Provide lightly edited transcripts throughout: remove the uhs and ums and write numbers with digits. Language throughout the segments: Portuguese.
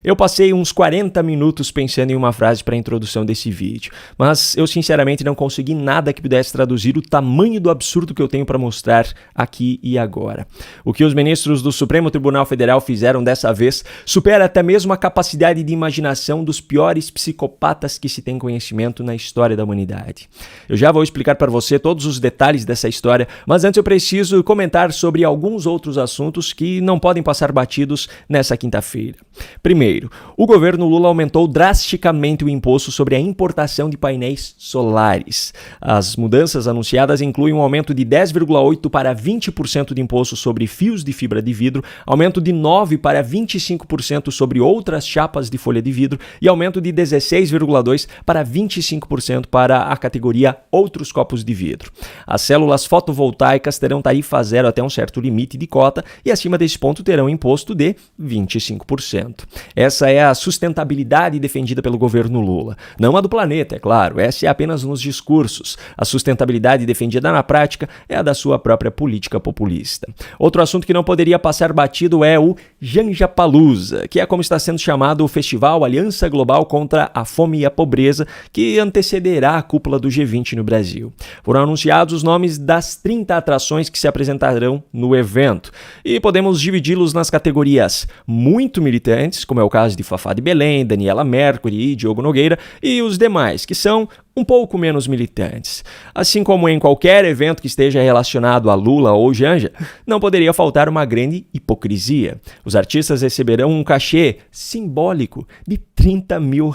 Eu passei uns 40 minutos pensando em uma frase para a introdução desse vídeo, mas eu sinceramente não consegui nada que pudesse traduzir o tamanho do absurdo que eu tenho para mostrar aqui e agora. O que os ministros do Supremo Tribunal Federal fizeram dessa vez supera até mesmo a capacidade de imaginação dos piores psicopatas que se tem conhecimento na história da humanidade. Eu já vou explicar para você todos os detalhes dessa história, mas antes eu preciso comentar sobre alguns outros assuntos que não podem passar batidos nessa quinta-feira. Primeiro, o governo Lula aumentou drasticamente o imposto sobre a importação de painéis solares. As mudanças anunciadas incluem um aumento de 10,8% para 20% de imposto sobre fios de fibra de vidro, aumento de 9% para 25% sobre outras chapas de folha de vidro e aumento de 16,2% para 25% para a categoria outros copos de vidro. As células fotovoltaicas terão tarifa zero até um certo limite de cota e acima desse ponto terão imposto de 25%. Essa é a sustentabilidade defendida pelo governo Lula. Não a do planeta, é claro, essa é apenas nos discursos. A sustentabilidade defendida na prática é a da sua própria política populista. Outro assunto que não poderia passar batido é o Janjapalooza, que é como está sendo chamado o Festival Aliança Global contra a Fome e a Pobreza, que antecederá a cúpula do G20 no Brasil. Foram anunciados os nomes das 30 atrações que se apresentarão no evento, e podemos dividi-los nas categorias muito militantes, como é o caso de Fafá de Belém, Daniela Mercury e Diogo Nogueira, e os demais, que são um pouco menos militantes. Assim como em qualquer evento que esteja relacionado a Lula ou Janja, não poderia faltar uma grande hipocrisia. Os artistas receberão um cachê simbólico de R$30 mil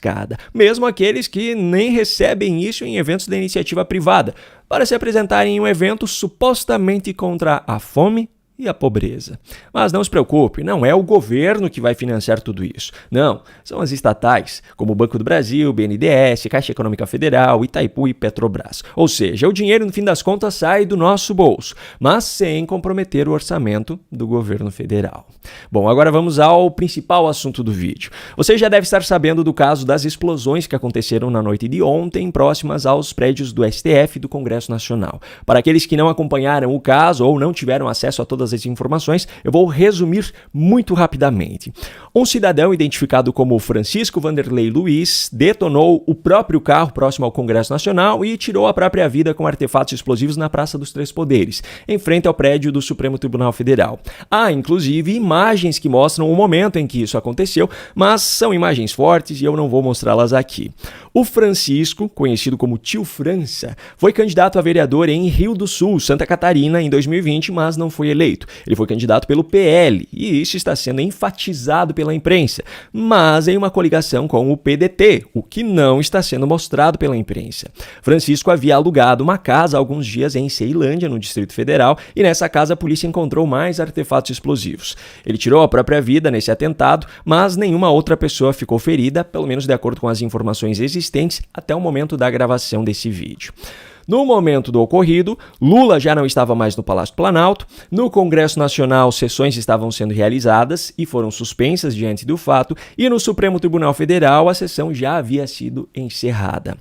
cada, mesmo aqueles que nem recebem isso em eventos da iniciativa privada, para se apresentarem em um evento supostamente contra a fome e a pobreza. Mas não se preocupe, não é o governo que vai financiar tudo isso. Não, são as estatais, como o Banco do Brasil, BNDES, Caixa Econômica Federal, Itaipu e Petrobras. Ou seja, o dinheiro no fim das contas sai do nosso bolso, mas sem comprometer o orçamento do governo federal. Bom, agora vamos ao principal assunto do vídeo. Você já deve estar sabendo do caso das explosões que aconteceram na noite de ontem, próximas aos prédios do STF e do Congresso Nacional. Para aqueles que não acompanharam o caso ou não tiveram acesso a todas as informações, eu vou resumir muito rapidamente. Um cidadão identificado como Francisco Vanderlei Luiz detonou o próprio carro próximo ao Congresso Nacional e tirou a própria vida com artefatos explosivos na Praça dos Três Poderes, em frente ao prédio do Supremo Tribunal Federal. Há, inclusive, imagens que mostram o momento em que isso aconteceu, mas são imagens fortes e eu não vou mostrá-las aqui. O Francisco, conhecido como Tio França, foi candidato a vereador em Rio do Sul, Santa Catarina, em 2020, mas não foi eleito. Ele foi candidato pelo PL e isso está sendo enfatizado pela imprensa, mas em uma coligação com o PDT, o que não está sendo mostrado pela imprensa. Francisco havia alugado uma casa há alguns dias em Ceilândia, no Distrito Federal, e nessa casa a polícia encontrou mais artefatos explosivos. Ele tirou a própria vida nesse atentado, mas nenhuma outra pessoa ficou ferida, pelo menos de acordo com as informações existentes até o momento da gravação desse vídeo. No momento do ocorrido, Lula já não estava mais no Palácio do Planalto, no Congresso Nacional sessões estavam sendo realizadas e foram suspensas diante do fato, e no Supremo Tribunal Federal a sessão já havia sido encerrada.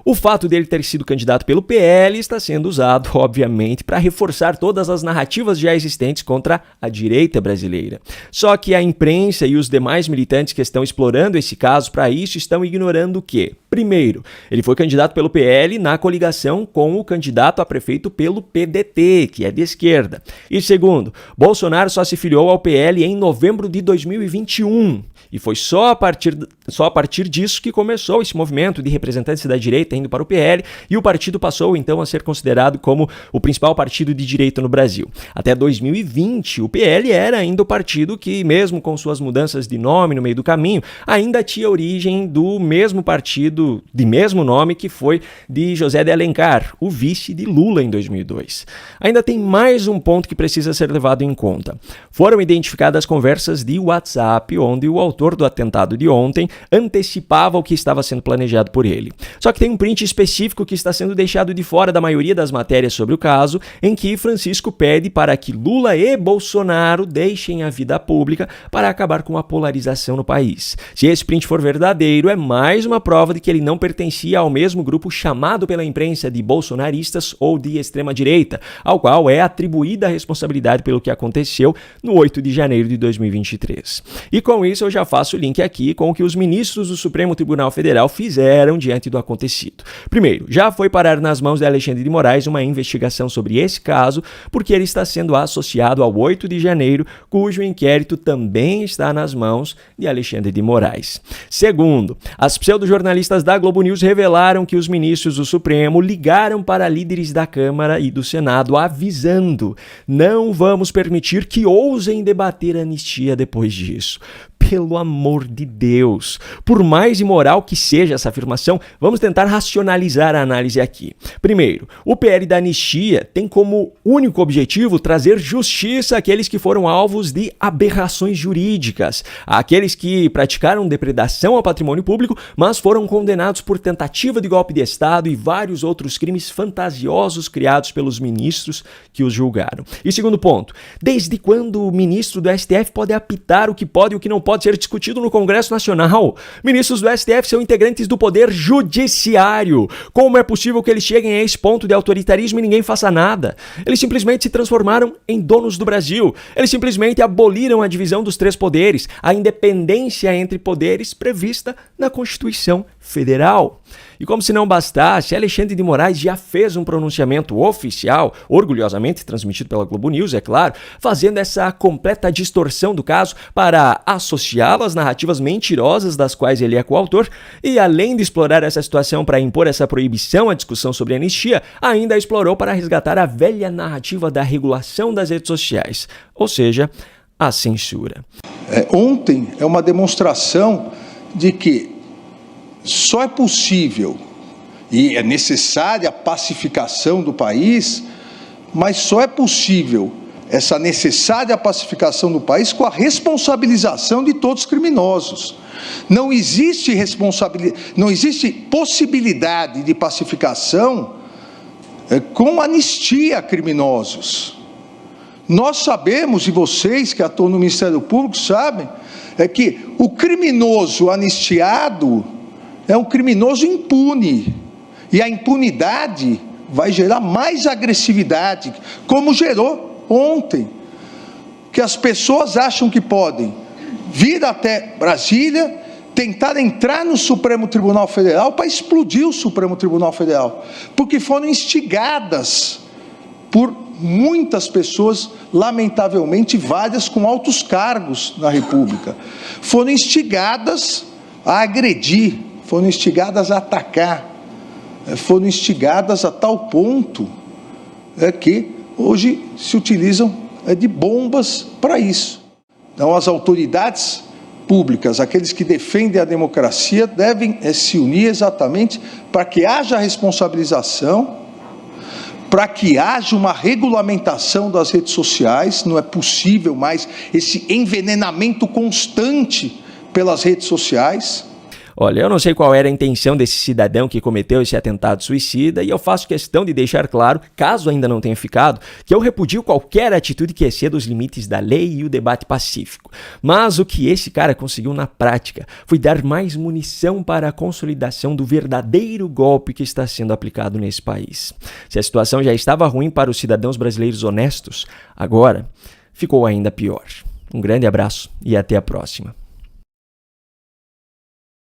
O fato dele ter sido candidato pelo PL está sendo usado, obviamente, para reforçar todas as narrativas já existentes contra a direita brasileira. Só que a imprensa e os demais militantes que estão explorando esse caso para isso estão ignorando o quê? Primeiro, ele foi candidato pelo PL na coligação com o candidato a prefeito pelo PDT, que é de esquerda. E segundo, Bolsonaro só se filiou ao PL em novembro de 2021. E foi só a partir disso que começou esse movimento de representantes da direita indo para o PL, e o partido passou então a ser considerado como o principal partido de direita no Brasil. Até 2020, o PL era ainda o partido que, mesmo com suas mudanças de nome no meio do caminho, ainda tinha origem do mesmo partido, de mesmo nome, que foi de José de Alencar, o vice de Lula em 2002. Ainda tem mais um ponto que precisa ser levado em conta. Foram identificadas conversas de WhatsApp, onde o autor do atentado de ontem antecipava o que estava sendo planejado por ele. Só que tem um print específico que está sendo deixado de fora da maioria das matérias sobre o caso, em que Francisco pede para que Lula e Bolsonaro deixem a vida pública para acabar com a polarização no país. Se esse print for verdadeiro, é mais uma prova de que ele não pertencia ao mesmo grupo chamado pela imprensa de bolsonaristas ou de extrema-direita, ao qual é atribuída a responsabilidade pelo que aconteceu no 8 de janeiro de 2023. E com isso eu já faço o link aqui com o que os ministros do Supremo Tribunal Federal fizeram diante do acontecido. Primeiro, já foi parar nas mãos de Alexandre de Moraes uma investigação sobre esse caso, porque ele está sendo associado ao 8 de janeiro, cujo inquérito também está nas mãos de Alexandre de Moraes. Segundo, as pseudojornalistas da Globo News revelaram que os ministros do Supremo ligaram para líderes da Câmara e do Senado avisando: não vamos permitir que ousem debater a anistia depois disso. Pelo amor de Deus, por mais imoral que seja essa afirmação, vamos tentar racionalizar a análise aqui. Primeiro, o PL da anistia tem como único objetivo trazer justiça àqueles que foram alvos de aberrações jurídicas, àqueles que praticaram depredação ao patrimônio público, mas foram condenados por tentativa de golpe de Estado e vários outros crimes fantasiosos criados pelos ministros que os julgaram. E segundo ponto, desde quando o ministro do STF pode apitar o que pode e o que não pode ser discutido no Congresso Nacional? Ministros do STF são integrantes do Poder Judiciário. Como é possível que eles cheguem a esse ponto de autoritarismo e ninguém faça nada? Eles simplesmente se transformaram em donos do Brasil. Eles simplesmente aboliram a divisão dos três poderes, a independência entre poderes prevista na Constituição Federal. E como se não bastasse, Alexandre de Moraes já fez um pronunciamento oficial, orgulhosamente transmitido pela Globo News, é claro, fazendo essa completa distorção do caso para associá-lo às narrativas mentirosas das quais ele é coautor e, além de explorar essa situação para impor essa proibição à discussão sobre a anistia, ainda a explorou para resgatar a velha narrativa da regulação das redes sociais, ou seja, a censura. Ontem é uma demonstração de que só é possível e é necessária a pacificação do país, mas só é possível essa necessária pacificação do país com a responsabilização de todos os criminosos. Não existe possibilidade de pacificação com anistia a criminosos. Nós sabemos, e vocês que atuam no Ministério Público sabem, que o criminoso anistiado é um criminoso impune, e a impunidade vai gerar mais agressividade, como gerou ontem, que as pessoas acham que podem vir até Brasília, tentar entrar no Supremo Tribunal Federal para explodir o Supremo Tribunal Federal, porque foram instigadas por muitas pessoas, lamentavelmente várias com altos cargos na República, foram instigadas a agredir, foram instigadas a atacar, foram instigadas a tal ponto que hoje se utilizam de bombas para isso. Então, as autoridades públicas, aqueles que defendem a democracia, devem se unir exatamente para que haja responsabilização, para que haja uma regulamentação das redes sociais. Não é possível mais esse envenenamento constante pelas redes sociais. Olha, eu não sei qual era a intenção desse cidadão que cometeu esse atentado suicida e eu faço questão de deixar claro, caso ainda não tenha ficado, que eu repudio qualquer atitude que exceda os limites da lei e o debate pacífico. Mas o que esse cara conseguiu na prática foi dar mais munição para a consolidação do verdadeiro golpe que está sendo aplicado nesse país. Se a situação já estava ruim para os cidadãos brasileiros honestos, agora ficou ainda pior. Um grande abraço e até a próxima.